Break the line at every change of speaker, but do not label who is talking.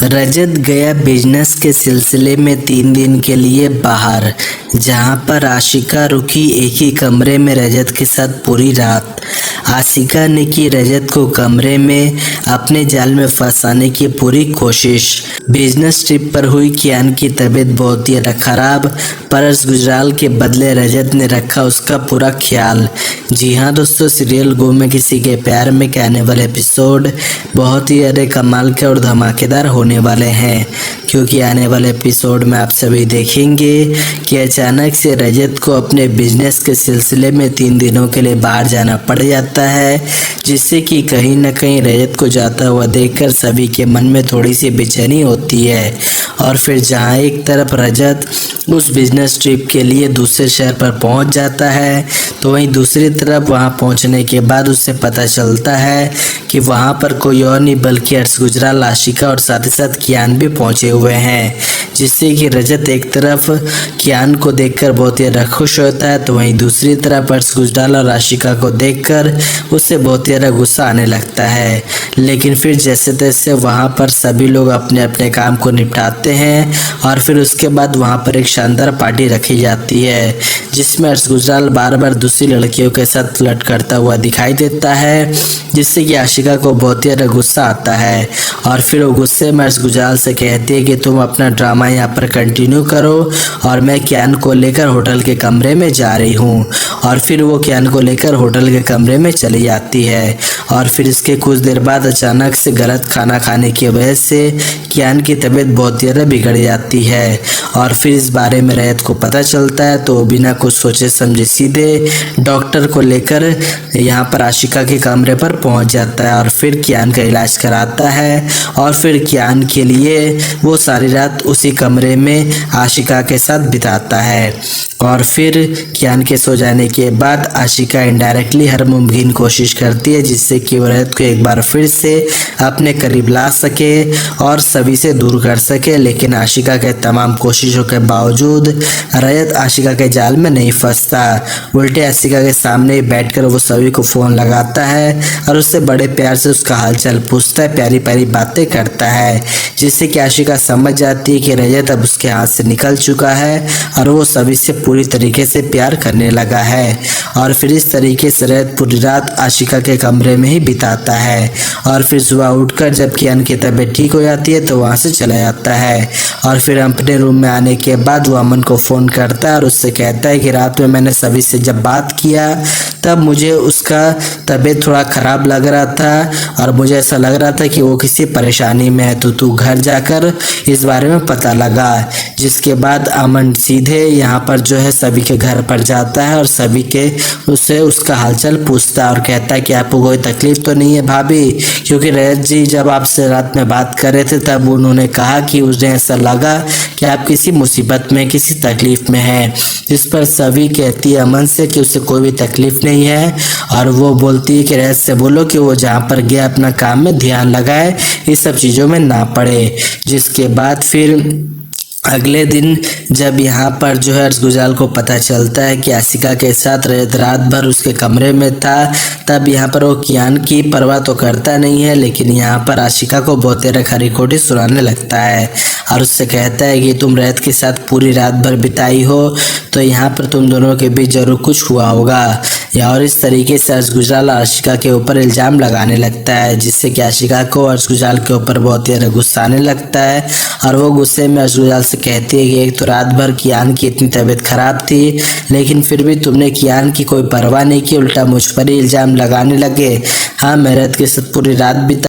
रजत गया बिजनेस के सिलसिले में 3 दिन के लिए बाहर, जहां पर आशिका रुकी एक ही कमरे में रजत के साथ पूरी रात। आशिका ने की रजत को कमरे में अपने जाल में फंसाने की पूरी कोशिश। बिजनेस ट्रिप पर हुई कियान की तबीयत बहुत ही खराब, पर अर्श गुजराल के बदले रजत ने रखा उसका पूरा ख्याल। जी हाँ दोस्तों, सीरियल गो में किसी के प्यार में के आने वाले एपिसोड बहुत ही अरे कमाल के और धमाकेदार होने वाले हैं, क्योंकि आने वाले एपिसोड में आप सभी देखेंगे कि अचानक से रजत को अपने बिजनेस के सिलसिले में 3 दिनों के लिए बाहर जाना पड़ जाता है, जिससे कि कहीं न कहीं रजत को जाता हुआ देखकर सभी के मन में थोड़ी सी बेचैनी होती है। और फिर जहां एक तरफ रजत उस बिजनेस ट्रिप के लिए दूसरे शहर पर पहुंच जाता है, तो वहीं दूसरी तरफ वहां पहुंचने के बाद उसे पता चलता है कि वहां पर कोई और नहीं बल्कि अर्श गुजराल, आशिका और साथ ही साथ कियान भी पहुंचे हुए हैं, जिससे कि रजत एक तरफ कियान को देखकर बहुत ही खुश होता है, तो वहीं दूसरी तरफ अर्श गुजराल और आशिका को देखकर उसे बहुत ही गुस्सा आने लगता है। लेकिन फिर जैसे तैसे वहां पर सभी लोग अपने अपने काम को निपटाते हैं और फिर उसके बाद वहां पर एक शानदार पार्टी रखी जाती है, जिसमें अर्श गुजराल बार बार दूसरी लड़कियों के साथ फ्लर्ट करता हुआ दिखाई देता है, जिससे कि आशिका को बहुत ही गुस्सा आता है। और फिर वो गुस्से में अर्श गुजराल से कहती है कि तुम अपना ड्रामा यहाँ पर कंटिन्यू करो और मैं कियान को लेकर होटल के कमरे में जा रही हूँ। और फिर वो कियान को लेकर होटल के कमरे में चली जाती है। और फिर इसके कुछ देर बाद अचानक से गलत खाना खाने की वजह से कियान की तबीयत बहुत ज़्यादा बिगड़ जाती है। और फिर इस बारे में रजत को पता चलता है, तो बिना कुछ सोचे समझे सीधे डॉक्टर को लेकर यहाँ पर आशिका के कमरे पर पहुँच जाता है और फिर कियान का इलाज कराता है। और फिर कियान के लिए वो सारी रात उसी कमरे में आशिका के साथ बिताता है। और फिर कियान के सो जाने के बाद आशिका इनडायरेक्टली हर मुमकिन कोशिश करती है जिससे कि वो रजत को एक बार फिर से अपने करीब ला सके और सभी से दूर कर सके। लेकिन आशिका के तमाम कोशिशों के बावजूद रजत आशिका के जाल में नहीं फंसता, उल्टे आशिका के सामने ही बैठकर वो सभी को फ़ोन लगाता है और उससे बड़े प्यार से उसका हालचाल पूछता है, प्यारी प्यारी बातें करता है, जिससे कि आशिका समझ जाती है कि रजत अब उसके हाथ से निकल चुका है और वो सभी से पूरी तरीके से प्यार करने लगा है। और फिर इस तरीके से रजत पूरी रात आशिका के कमरे में ही बिताता है। और फिर सुबह उठकर जब कियान की तबीयत ठीक हो जाती है तो वहाँ से चला जाता है। और फिर अपने रूम में आने के बाद वो अमन को फ़ोन करता है और उससे कहता है कि रात में मैंने सभी से जब बात किया तब मुझे उसका तबीयत थोड़ा ख़राब लग रहा था और मुझे ऐसा लग रहा था कि वो किसी परेशानी में है, तो तू घर जाकर इस बारे में पता लगा। जिसके बाद अमन सीधे यहाँ पर जो है सभी के घर पर जाता है और सभी के उससे उसका हालचाल पूछता है और कहता है कि आपको कोई तकलीफ तो नहीं है भाभी, क्योंकि रजत जी जब आपसे रात में बात कर रहे थे तब उन्होंने कहा कि उन्हें ऐसा लगा कि आप किसी मुसीबत में, किसी तकलीफ में हैं। जिस पर सभी कहती है अमन से कि उसे कोई भी तकलीफ नहीं है और वो बोलती है कि रजत से बोलो कि वो जहाँ पर गया अपना काम में ध्यान लगाए, इस सब चीज़ों में ना पड़े। जिसके बाद फिर अगले दिन जब यहाँ पर जो है अर्श गुजराल को पता चलता है कि आशिका के साथ रजत रात भर उसके कमरे में था, तब यहाँ पर वो कियान की परवाह तो करता नहीं है, लेकिन यहाँ पर आशिका को बहुत खरी खोटी सुनाने लगता है और उससे कहता है कि तुम रजत के साथ पूरी रात भर बिताई हो तो यहाँ पर तुम दोनों के बीच जरूर कुछ हुआ होगा। और इस तरीके से अर्श गुजराल आशिका के ऊपर इल्ज़ाम लगाने लगता है, जिससे कि आशिका को अर्श गुजराल के ऊपर बहुत ही गुस्सा आने लगता है। और वो गुस्से में अर्श गुजराल से कहती है कि एक तो रात भर कियान की इतनी तबीयत खराब थी, लेकिन फिर भी तुमने कियान की कोई परवाह नहीं की, उल्टा मुझ पर ही इल्ज़ाम लगाने लगे। हाँ, मैं रजत के साथ पूरी रात बिता